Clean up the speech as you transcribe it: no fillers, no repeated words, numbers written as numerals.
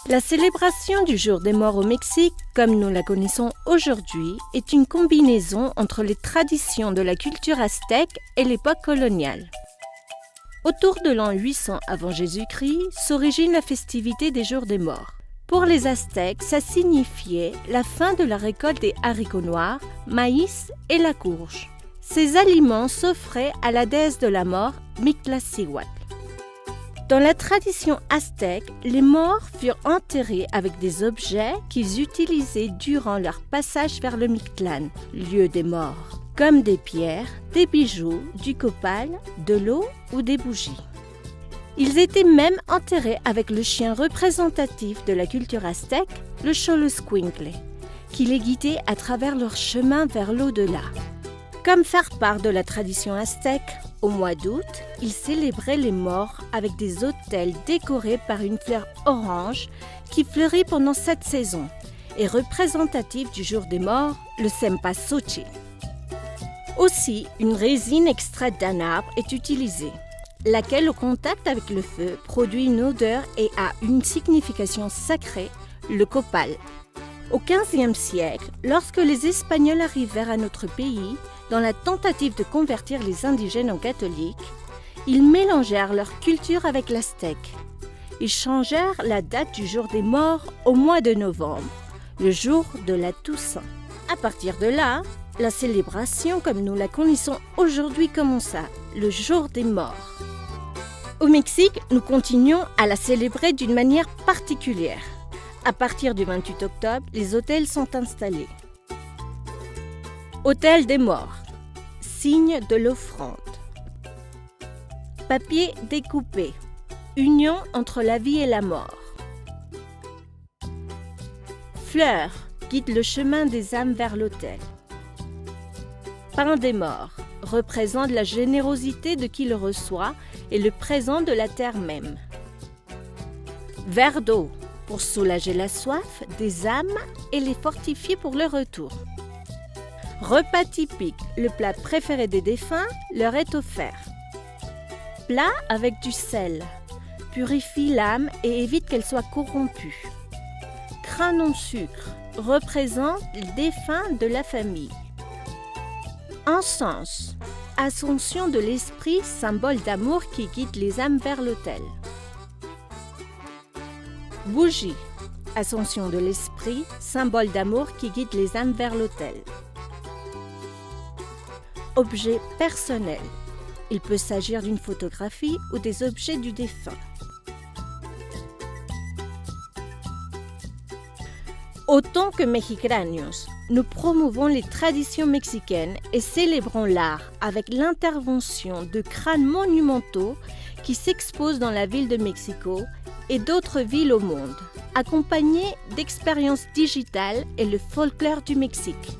La célébration du Jour des Morts au Mexique, comme nous la connaissons aujourd'hui, est une combinaison entre les traditions de la culture aztèque et l'époque coloniale. Autour de l'an 800 avant Jésus-Christ s'origine la festivité des Jours des Morts. Pour les Aztèques, ça signifiait la fin de la récolte des haricots noirs, maïs et la courge. Ces aliments s'offraient à la déesse de la mort, Mictlantecuhtli. Dans la tradition aztèque, les morts furent enterrés avec des objets qu'ils utilisaient durant leur passage vers le Mictlán, lieu des morts, comme des pierres, des bijoux, du copal, de l'eau ou des bougies. Ils étaient même enterrés avec le chien représentatif de la culture aztèque, le Xoloscuincle, qui les guidait à travers leur chemin vers l'au-delà. Comme faire part de la tradition aztèque, au mois d'août, ils célébraient les morts avec des autels décorés par une fleur orange qui fleurit pendant cette saison et représentative du jour des morts, le cempasúchil. Aussi, une résine extraite d'un arbre est utilisée, laquelle au contact avec le feu produit une odeur et a une signification sacrée, le copal. Au XVe siècle, lorsque les Espagnols arrivèrent à notre pays, dans la tentative de convertir les indigènes en catholiques, ils mélangèrent leur culture avec l'aztèque. Ils changèrent la date du jour des morts au mois de novembre, le jour de la Toussaint. À partir de là, la célébration comme nous la connaissons aujourd'hui commença, le jour des morts. Au Mexique, nous continuons à la célébrer d'une manière particulière. À partir du 28 octobre, les autels sont installés. Autel des morts, signe de l'offrande. Papier découpé, union entre la vie et la mort. Fleurs guident le chemin des âmes vers l'autel. Pain des morts représente la générosité de qui le reçoit et le présent de la terre même. Verre d'eau pour soulager la soif des âmes et les fortifier pour le retour. Repas typique, le plat préféré des défunts leur est offert. Plat avec du sel, purifie l'âme et évite qu'elle soit corrompue. Crâne en sucre, représente les défunts de la famille. Encens, ascension de l'esprit, symbole d'amour qui guide les âmes vers l'autel. Bougie, ascension de l'esprit, symbole d'amour qui guide les âmes vers l'autel. Objet personnel. Il peut s'agir d'une photographie ou des objets du défunt. Autant que mexicanos, nous promouvons les traditions mexicaines et célébrons l'art avec l'intervention de crânes monumentaux qui s'exposent dans la ville de Mexico et d'autres villes au monde, accompagnés d'expériences digitales et le folklore du Mexique.